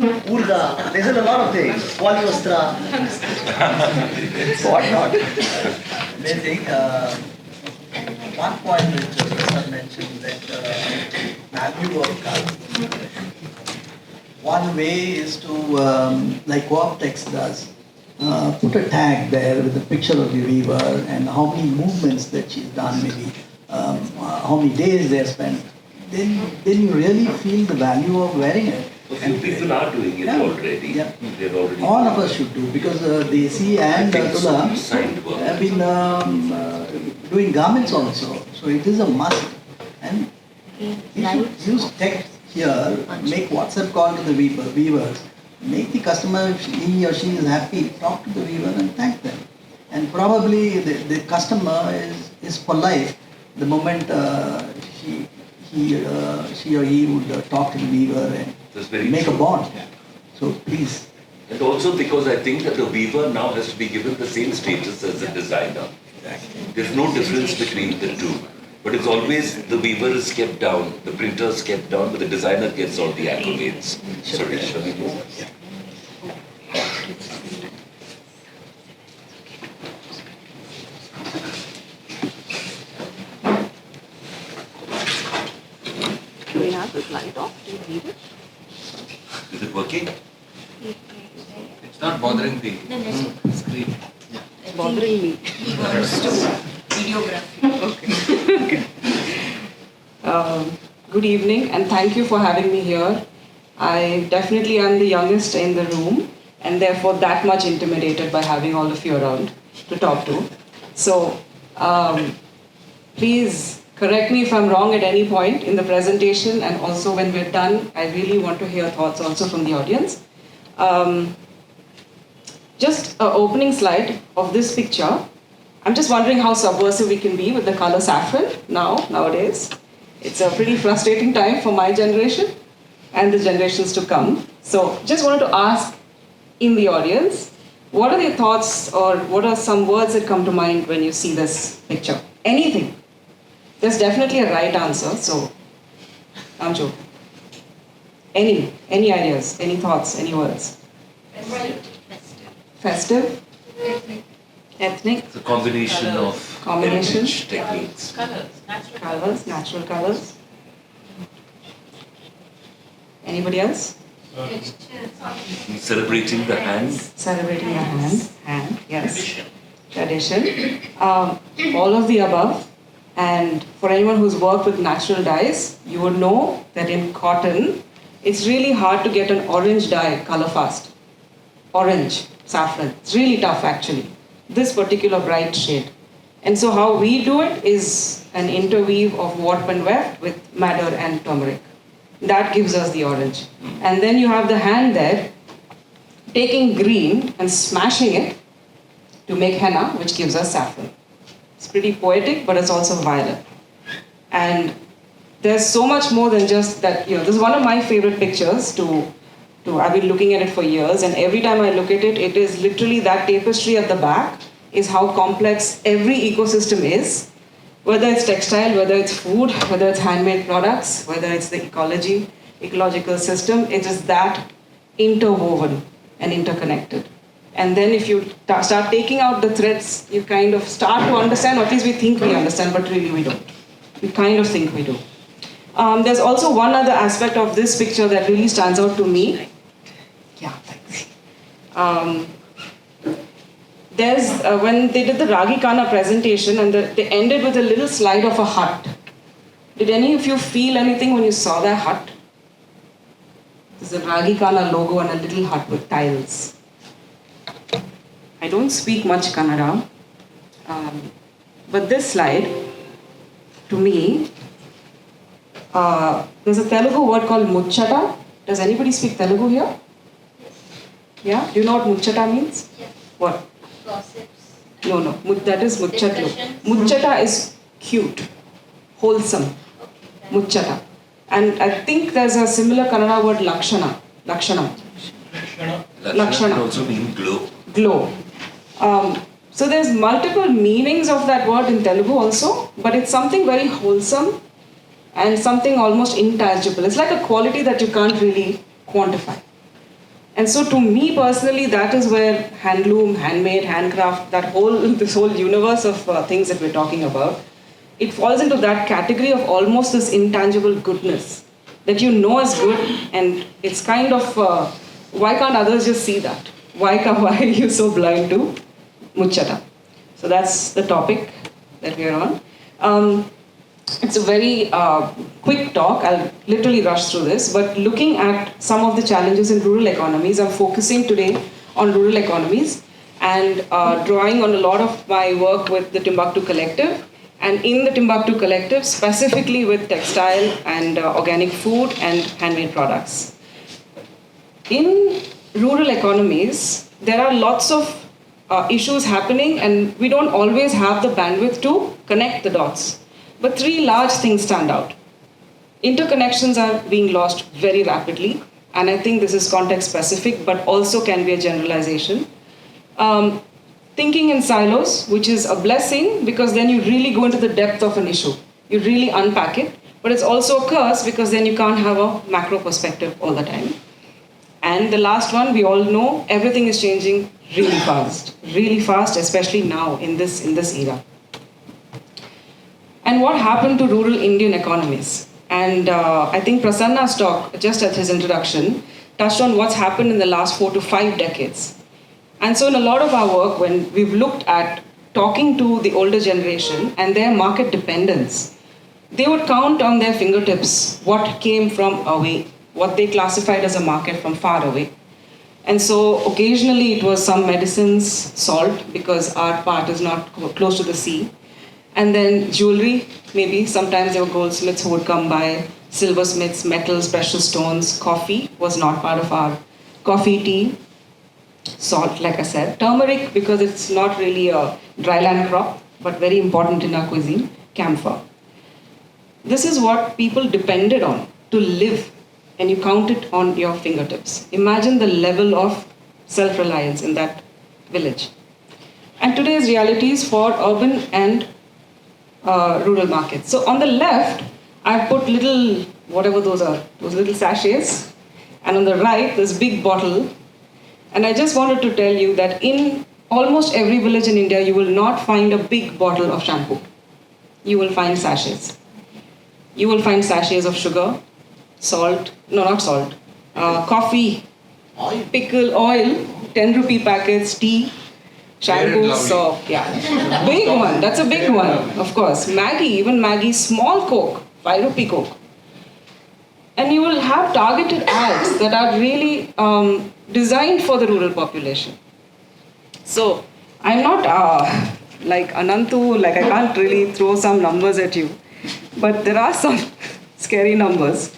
Urga, there's a lot of things. Polyvastra, what not. Amazing. One point which Prasad mentioned that value of color. One way is to, like Cooptex does, put a tag there with a picture of the weaver and how many movements that she's done, maybe how many days they spent. Then you really feel the value of wearing it. A few people are doing it already. Yeah. They're already. All of us should do because Desi and Tula have been doing garments also. So it is a must. And you should use text here, make WhatsApp call to the weavers, make the customer, if he or she is happy, talk to the weaver and thank them. And probably the customer is polite the moment she or he would talk to the weaver and make a bond. So please. And also because I think that the weaver now has to be given the same status as the designer. Exactly. There's no difference between the two. But it's always the weaver is kept down, the printer is kept down, but the designer gets all the accolades. Sorry, shall we go? Do we have this light off? Do you need it? Is it working? It's not bothering the screen. It's bothering me. He wants to videography. Okay. Good evening and thank you for having me here. I definitely am the youngest in the room and therefore that much intimidated by having all of you around to talk to. So please correct me if I'm wrong at any point in the presentation, and also when we're done, I really want to hear thoughts also from the audience. Just an opening slide of this picture. I'm just wondering how subversive we can be with the color saffron nowadays. It's a pretty frustrating time for my generation and the generations to come. So just wanted to ask in the audience, what are your thoughts or what are some words that come to mind when you see this picture? Anything. There's definitely a right answer, so I'm joking. Any ideas, any thoughts, any words? Festive? Ethnic? It's a combination of heritage techniques. Colors, natural colors. Anybody else? Celebrating the hand. Celebrating the hand, yes. Tradition. All of the above. And for anyone who's worked with natural dyes, you would know that in cotton, it's really hard to get an orange dye color fast. Orange, saffron. It's really tough actually. This particular bright shade. And so how we do it is an interweave of warp and weft with madder and turmeric. That gives us the orange. And then you have the hand there taking green and smashing it to make henna, which gives us saffron. It's pretty poetic, but it's also violent. And there's so much more than just that, this is one of my favorite pictures I've been looking at it for years, and every time I look at it, it is literally that tapestry at the back is how complex every ecosystem is, whether it's textile, whether it's food, whether it's handmade products, whether it's the ecological system, it is that interwoven and interconnected. And then if you start taking out the threads, you kind of start to understand, or at least we think we understand, but really we don't. We kind of think we do. There's also one other aspect of this picture that really stands out to me. Yeah, thanks. There's, when they did the Ragi Kana presentation, and they ended with a little slide of a hut. Did any of you feel anything when you saw that hut? There's a Ragi Kana logo and a little hut with tiles. I don't speak much Kannada, but this slide, to me, there's a Telugu word called muchata. Does anybody speak Telugu here? Yeah? Do you know what muchata means? Yes. What? Gossips. No, that is muchatlu. Muchata is cute, wholesome. Okay. Muchata. And I think there's a similar Kannada word Lakshana. Lakshana can also mean glow. Glow. So there's multiple meanings of that word in Telugu also, but it's something very wholesome and something almost intangible. It's like a quality that you can't really quantify. And so to me personally, that is where handloom, handmade, handcraft, this whole universe of things that we're talking about, it falls into that category of almost this intangible goodness that you know is good, and it's kind of, why can't others just see that? Why are you so blind to muchata? So that's the topic that we are on. It's a very quick talk. I'll literally rush through this, but looking at some of the challenges in rural economies, I'm focusing today on rural economies and drawing on a lot of my work with the Timbaktu Collective, and in the Timbaktu Collective, specifically with textile and organic food and handmade products. In rural economies, there are lots of issues happening, and we don't always have the bandwidth to connect the dots. But three large things stand out. Interconnections are being lost very rapidly, and I think this is context specific, but also can be a generalization. Thinking in silos, which is a blessing because then you really go into the depth of an issue. You really unpack it, but it's also a curse because then you can't have a macro perspective all the time. And the last one, we all know, everything is changing really fast, especially now in this era. And what happened to rural Indian economies? And I think Prasanna's talk, just at his introduction, touched on what's happened in the last 4 to 5 decades. And so in a lot of our work, when we've looked at talking to the older generation and their market dependence, they would count on their fingertips what came from away, what they classified as a market from far away. And so occasionally it was some medicines, salt, because our part is not close to the sea. And then jewelry, maybe sometimes there were goldsmiths who would come by, silversmiths, metals, precious stones. Coffee was not part of our coffee, tea, salt, like I said. Turmeric, because it's not really a dryland crop, but very important in our cuisine. Camphor. This is what people depended on to live, and you count it on your fingertips. Imagine the level of self-reliance in that village. And today's realities for urban and rural markets. So on the left, I've put little, whatever those are, those little sachets. And on the right, this big bottle. And I just wanted to tell you that in almost every village in India, you will not find a big bottle of shampoo. You will find sachets. You will find sachets of sugar, salt, no, not salt, coffee, Oil. pickle, oil, 10 rupee packets, tea, shampoo, soap, yeah. Big one, that's a big one, of course. Maggie, even Maggie, small Coke, 5 rupee Coke. And you will have targeted ads that are really designed for the rural population. So, I'm not like Ananthoo, like I can't really throw some numbers at you, but there are some scary numbers.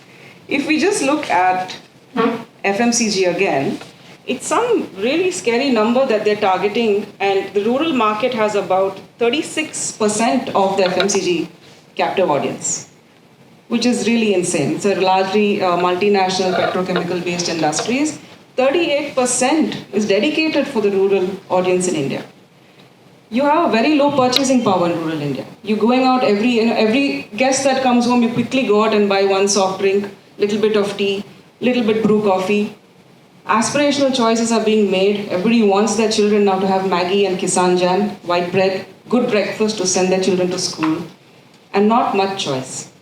If we just look at FMCG again, it's some really scary number that they're targeting, and the rural market has about 36% of the FMCG captive audience, which is really insane. It's a largely multinational petrochemical-based industries. 38% is dedicated for the rural audience in India. You have a very low purchasing power in rural India. You're going out every guest that comes home, you quickly go out and buy one soft drink, little bit of tea, little bit brew coffee. Aspirational choices are being made. Everybody wants their children now to have Maggi and Kisan Jam, white bread, good breakfast to send their children to school, and not much choice.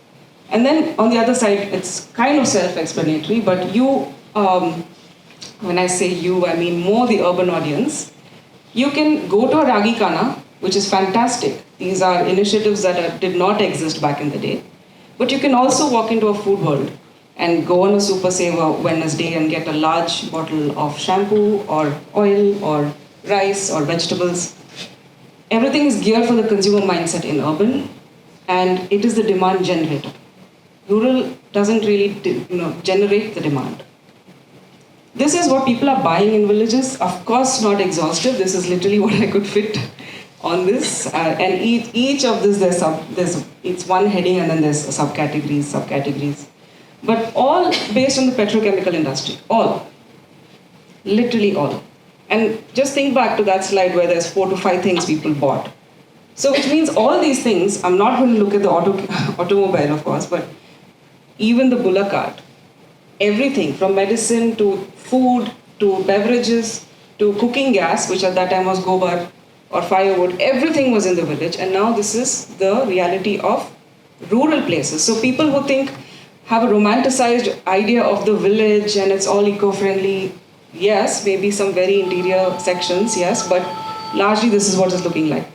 And then on the other side, it's kind of self-explanatory, but you, when I say you, I mean more the urban audience. You can go to a Ragi Kana, which is fantastic. These are initiatives that did not exist back in the day. But you can also walk into a food world and go on a Super Saver Wednesday and get a large bottle of shampoo or oil or rice or vegetables. Everything is geared for the consumer mindset in urban, and it is the demand generator. Rural doesn't really generate the demand. This is what people are buying in villages. Of course, not exhaustive. This is literally what I could fit on this. And each of this, it's one heading and then there's subcategories. But all based on the petrochemical industry. All. Literally all. And just think back to that slide where there's 4 to 5 things people bought. So which means all these things, I'm not going to look at the automobile, of course, but even the bullock cart. Everything from medicine to food, to beverages, to cooking gas, which at that time was gobar or firewood, everything was in the village. And now this is the reality of rural places. So people who have a romanticized idea of the village and it's all eco-friendly, yes, maybe some very interior sections, yes, but largely this is what it's looking like.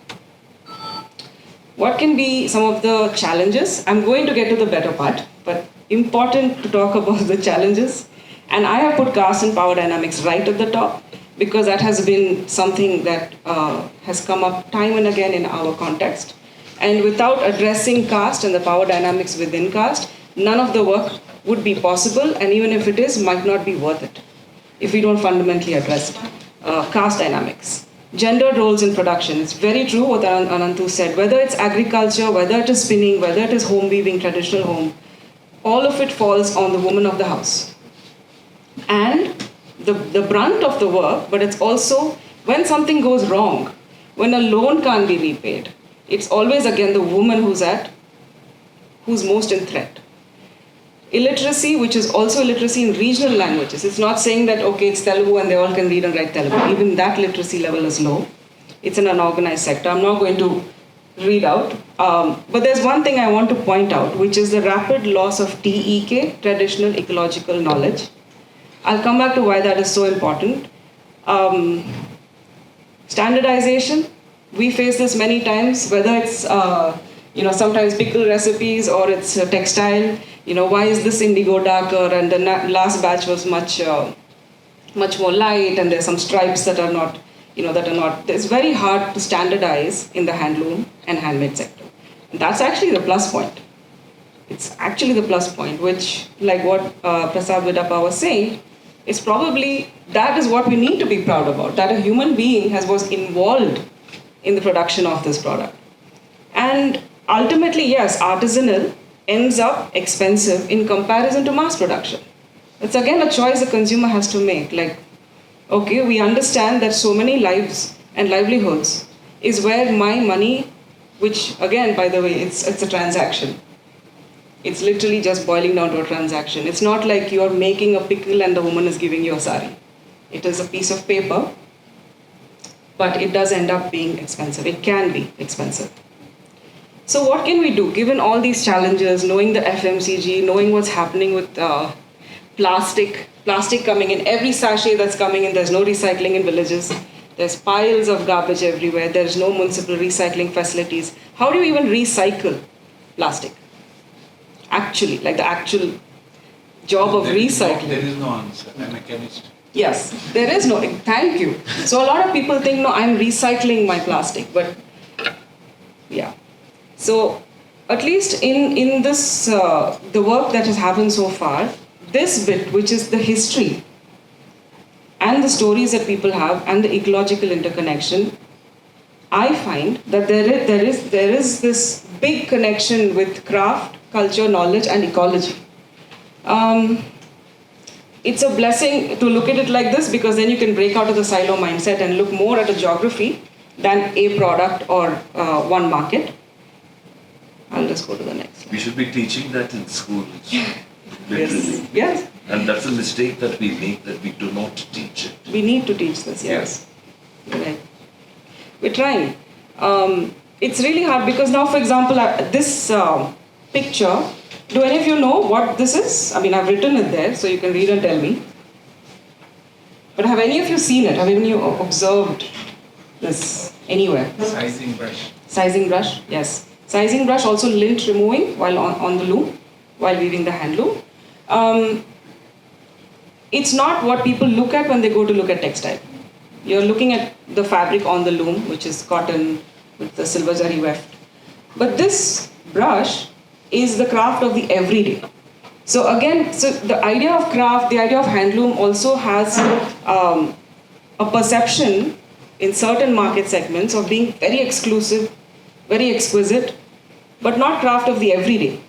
What can be some of the challenges? I'm going to get to the better part, but important to talk about the challenges. And I have put caste and power dynamics right at the top because that has been something that has come up time and again in our context. And without addressing caste and the power dynamics within caste, none of the work would be possible, and even if it is, might not be worth it if we don't fundamentally address caste dynamics. Gendered roles in production. It's very true what Ananthoo said. Whether it's agriculture, whether it is spinning, whether it is home weaving, traditional home, all of it falls on the woman of the house. And the brunt of the work, but it's also when something goes wrong, when a loan can't be repaid, it's always again the woman who's most in threat. Illiteracy, which is also illiteracy in regional languages. It's not saying that, okay, it's Telugu and they all can read and write Telugu. Even that literacy level is low. It's in an organized sector. I'm not going to read out. But there's one thing I want to point out, which is the rapid loss of TEK, traditional ecological knowledge. I'll come back to why that is so important. Standardization. We face this many times, whether it's sometimes pickle recipes or it's textile. Why is this indigo darker and the last batch was much more light and there's some stripes that are not, it's very hard to standardize in the handloom and handmade sector. And that's actually the plus point. It's actually the plus point, which, like what Prasad Bidapa was saying, is probably, that is what we need to be proud about, that a human being was involved in the production of this product. And ultimately, yes, artisanal ends up expensive in comparison to mass production. It's again a choice the consumer has to make. Like, okay, we understand that so many lives and livelihoods is where my money, which again, by the way, it's a transaction. It's literally just boiling down to a transaction. It's not like you're making a pickle and the woman is giving you a sari. It is a piece of paper, but it does end up being expensive. It can be expensive. So what can we do, given all these challenges, knowing the FMCG, knowing what's happening with plastic coming in, every sachet that's coming in, there's no recycling in villages, there's piles of garbage everywhere, there's no municipal recycling facilities. How do you even recycle plastic? Actually, like the actual job of recycling. There is no answer. I'm a chemist. Yes, there is no, thank you. So a lot of people think, no, I'm recycling my plastic, but yeah. So at least in this, the work that has happened so far, this bit, which is the history and the stories that people have and the ecological interconnection, I find that there is this big connection with craft, culture, knowledge, and ecology. It's a blessing to look at it like this because then you can break out of the silo mindset and look more at a geography than a product or one market. I'll just go to the next slide. We should be teaching that in schools, literally. Yes. And that's a mistake that we make, that we do not teach it. We need to teach this, yes. You're right. We're trying. It's really hard because now, for example, this picture, do any of you know what this is? I mean, I've written it there, so you can read and tell me. But have any of you seen it? Have any of you observed this anywhere? Sizing brush. Sizing brush, yes. Sizing brush, also lint removing while on the loom, while weaving the hand loom. It's not what people look at when they go to look at textile. You're looking at the fabric on the loom, which is cotton with the silver zari weft. But this brush is the craft of the everyday. So again, the idea of craft, the idea of handloom also has a perception in certain market segments of being very exclusive, very exquisite, but not craft of the everyday.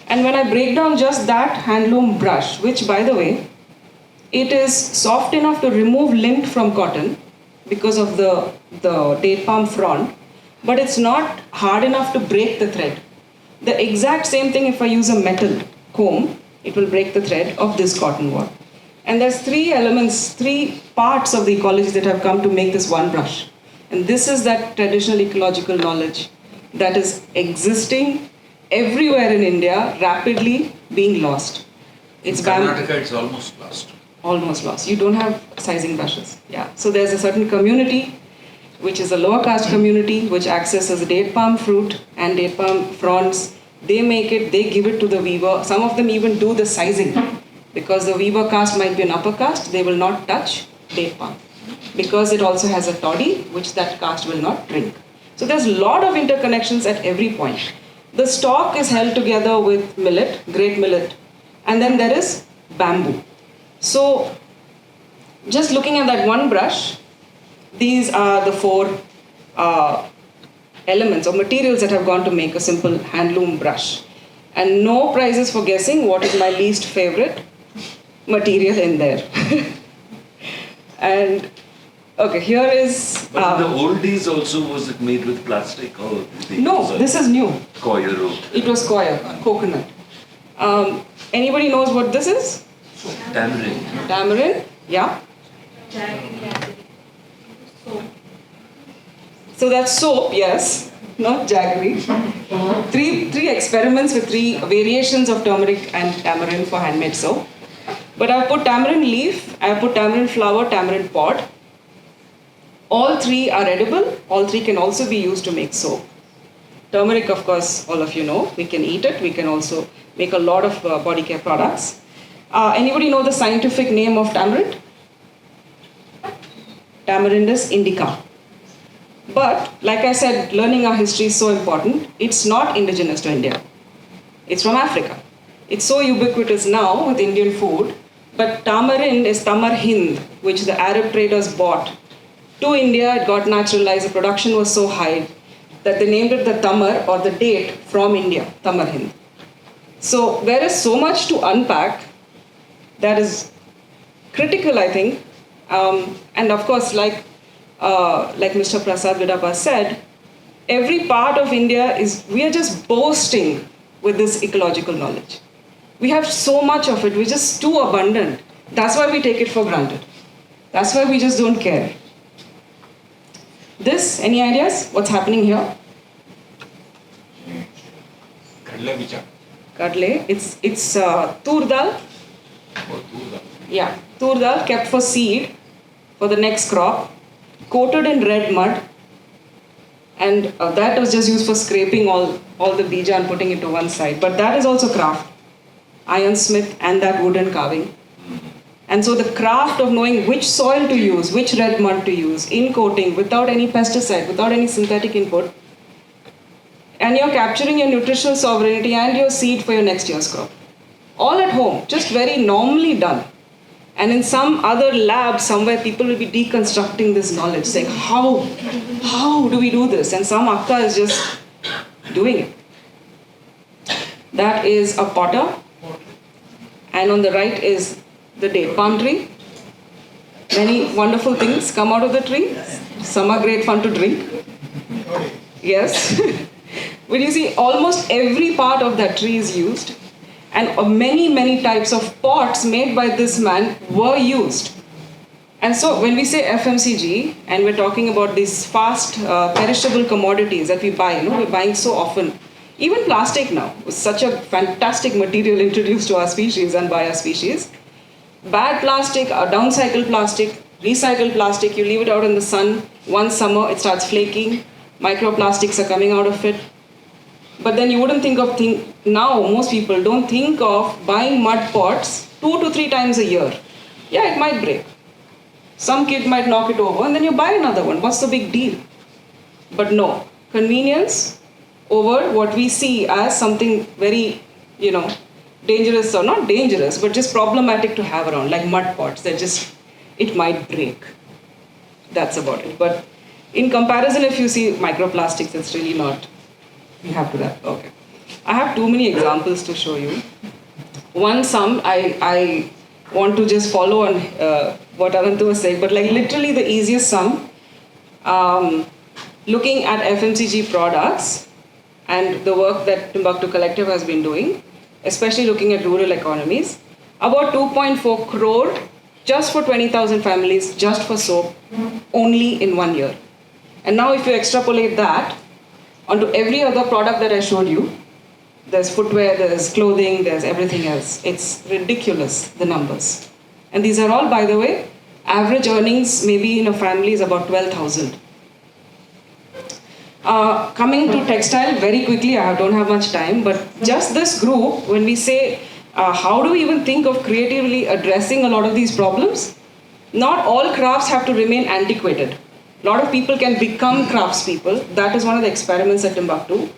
And when I break down just that handloom brush, which by the way, it is soft enough to remove lint from cotton because of the date palm frond, but it's not hard enough to break the thread. The exact same thing if I use a metal comb, it will break the thread of this cotton wall. And there's three elements, three parts of the ecology that have come to make this one brush. And this is that traditional ecological knowledge that is existing everywhere in India, rapidly being lost. In Karnataka, it's almost lost. Almost lost. You don't have sizing brushes. Yeah. So there's a certain community, which is a lower caste community, which accesses date palm fruit and date palm fronds. They make it, they give it to the weaver. Some of them even do the sizing. Because the weaver caste might be an upper caste, they will not touch date palm. Because it also has a toddy, which that caste will not drink. So there's a lot of interconnections at every point. The stalk is held together with millet, great millet. And then there is bamboo. So just looking at that one brush, these are the four elements or materials that have gone to make a simple handloom brush. And no prizes for guessing what is my least favorite material in there. And okay, here is... But in the old days also, was it made with plastic? Or no, this is new. Coir. It was coir, coconut. Anybody knows what this is? Tamarind. Tamarind, yeah. So that's soap, yes, not jaggery. Three experiments with three variations of turmeric and tamarind for handmade soap. But I've put tamarind leaf, I've put tamarind flower, tamarind pod. All three are edible. All three can also be used to make soap. Turmeric, of course, all of you know. We can eat it. We can also make a lot of body care products. Anybody know the scientific name of tamarind? Tamarindus indica. But, like I said, learning our history is so important. It's not indigenous to India. It's from Africa. It's so ubiquitous now with Indian food. But tamarind is Tamar Hind, which the Arab traders bought to India. It got naturalized. The production was so high that they named it the Tamar or the date from India, Tamar Hind. So there is so much to unpack that is critical, I think. And of course, like Mr. Prasad Bidapa said, every part of India we are just boasting with this ecological knowledge. We have so much of it, we're just too abundant. That's why we take it for granted. That's why we just don't care. This, any ideas? What's happening here? Kadle bicha. Kadle, it's tur dal. Oh, Tula. Yeah, tur dal kept for seed for the next crop, coated in red mud, and that was just used for scraping all the bija and putting it to one side. But that is also craft, ironsmith and that wooden carving. And so the craft of knowing which soil to use, which red mud to use, in coating, without any pesticide, without any synthetic input, and you're capturing your nutritional sovereignty and your seed for your next year's crop. All at home, just very normally done. And in some other lab somewhere, people will be deconstructing this knowledge, saying, how do we do this? And some akka is just doing it. That is a potter. And on the right is the date palm tree. Many wonderful things come out of the tree. Some are great fun to drink. Yes. But you see, almost every part of that tree is used. And many types of pots made by this man were used. And so when we say FMCG, and we're talking about these fast perishable commodities that we buy, we're buying so often. Even plastic now was such a fantastic material introduced to our species and by our species. Bad plastic, downcycled plastic, recycled plastic, you leave it out in the sun, one summer it starts flaking, microplastics are coming out of it. But then you wouldn't now most people don't think of buying mud pots 2 to 3 times a year. Yeah, it might break. Some kid might knock it over and then you buy another one. What's the big deal? But no, convenience over what we see as something very, dangerous, or not dangerous, but just problematic to have around, like mud pots. It might break. That's about it. But in comparison, if you see microplastics, it's really not. You have to that. Okay. I have too many examples to show you. I want to just follow on what Ananthoo was saying, but like literally the easiest sum, looking at FMCG products and the work that Timbaktu Collective has been doing, especially looking at rural economies, about 2.4 crore just for 20,000 families, just for soap, only in 1 year. And now if you extrapolate that onto every other product that I showed you, there's footwear, there's clothing, there's everything else. It's ridiculous, the numbers. And these are all, by the way, average earnings maybe in a family is about 12,000. Coming to textile, very quickly, I don't have much time, but just this group, when we say, how do we even think of creatively addressing a lot of these problems? Not all crafts have to remain antiquated. A lot of people can become craftspeople. That is one of the experiments at Timbaktu.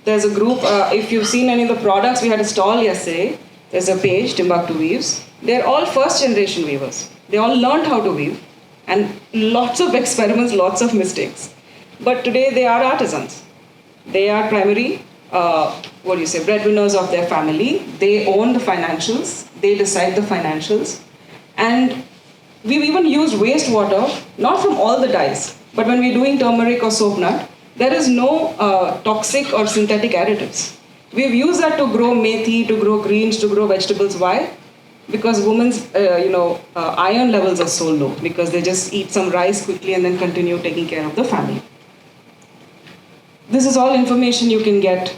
There's a group, if you've seen any of the products, we had a stall yesterday. There's a page, Timbaktu Weaves. They're all first generation weavers. They all learned how to weave. And lots of experiments, lots of mistakes. But today they are artisans. They are primary, breadwinners of their family. They own the financials. They decide the financials. And we've even used wastewater, not from all the dyes, but when we're doing turmeric or soap nut, there is no toxic or synthetic additives. We've used that to grow methi, to grow greens, to grow vegetables. Why? Because women's iron levels are so low, because they just eat some rice quickly and then continue taking care of the family. This is all information you can get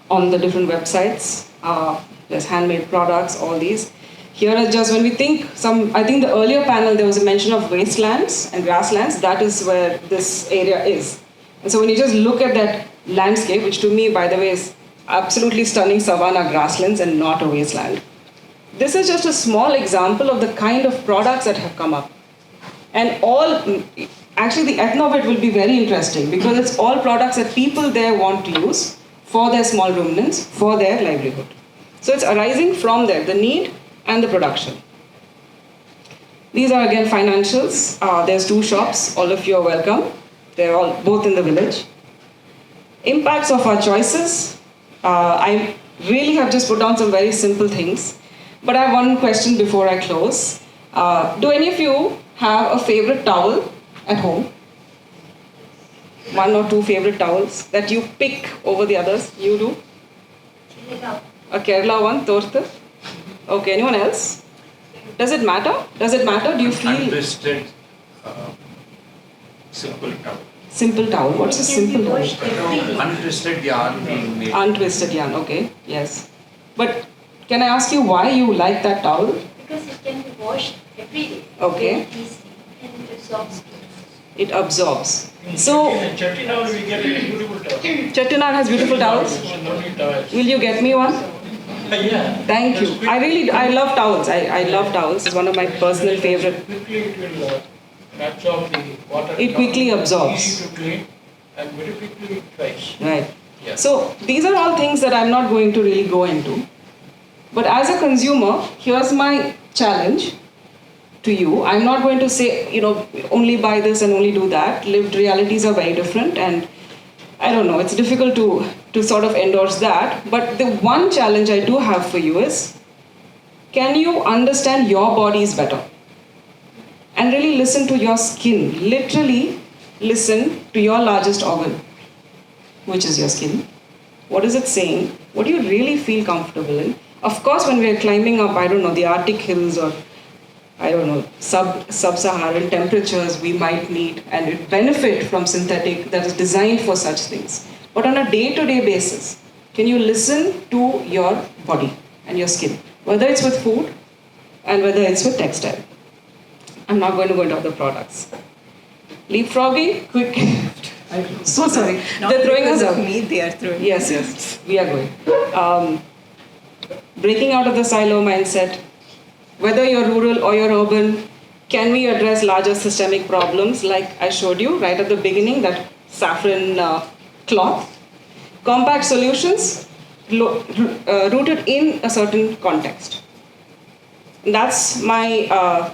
on the different websites. There's handmade products, all these. Here are just when we think I think the earlier panel there was a mention of wastelands and grasslands. That is where this area is. And so when you just look at that landscape, which to me, by the way, is absolutely stunning savanna grasslands and not a wasteland. This is just a small example of the kind of products that have come up. And actually the ethno bit will be very interesting because it's all products that people there want to use for their small ruminants, for their livelihood. So it's arising from there, the need and the production. These are again financials. There's 2 shops. All of you are welcome. They're all both in the village. Impacts of our choices. I really have just put down some very simple things. But I have one question before I close. Do any of you have a favorite towel at home? 1 or 2 favorite towels that you pick over the others? You do? A Kerala one, Tortha? Okay, anyone else? Does it matter? Does it matter? Do you feel... Untwisted, simple towel. Simple towel. What's a simple towel? Untwisted yarn being made. Untwisted yarn, okay, yes. But can I ask you why you like that towel? Because it can be washed every day. Okay. Very easily, and it absorbs heat. It absorbs. So, Chettinad we get a beautiful towel. Chettinad has beautiful towels. Will you get me one? Yeah. Thank you. I love towels. I love towels. It's one of my personal favorite. Quickly it will absorb the water. It quickly absorbs. Easy to clean and very quickly it dries. Right. Yeah. So these are all things that I'm not going to really go into. But as a consumer, here's my challenge to you. I'm not going to say, only buy this and only do that. Lived realities are very different, and I don't know, it's difficult to sort of endorse that. But the one challenge I do have for you is, can you understand your bodies better? And really listen to your skin. Literally listen to your largest organ, which is your skin. What is it saying? What do you really feel comfortable in? Of course, when we're climbing up, the Arctic hills or, sub-Saharan temperatures, we might need and benefit from synthetic that is designed for such things. But on a day-to-day basis, can you listen to your body and your skin? Whether it's with food and whether it's with textile. I'm not going to go into other products. Leapfrogging, quick. I'm so sorry. They're throwing us out. Me, they are throwing. Yes, we are going. Breaking out of the silo mindset. Whether you're rural or you're urban, can we address larger systemic problems like I showed you right at the beginning, that saffron cloth? Compact solutions rooted in a certain context. That's my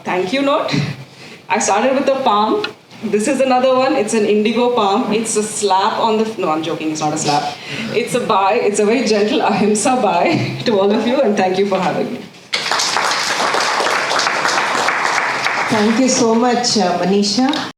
thank you note. I started with a palm. This is another one. It's an indigo palm. It's a slap on the... No, I'm joking. It's not a slap. It's a bye. It's a very gentle ahimsa bye to all of you, and thank you for having me. Thank you so much, Manisha.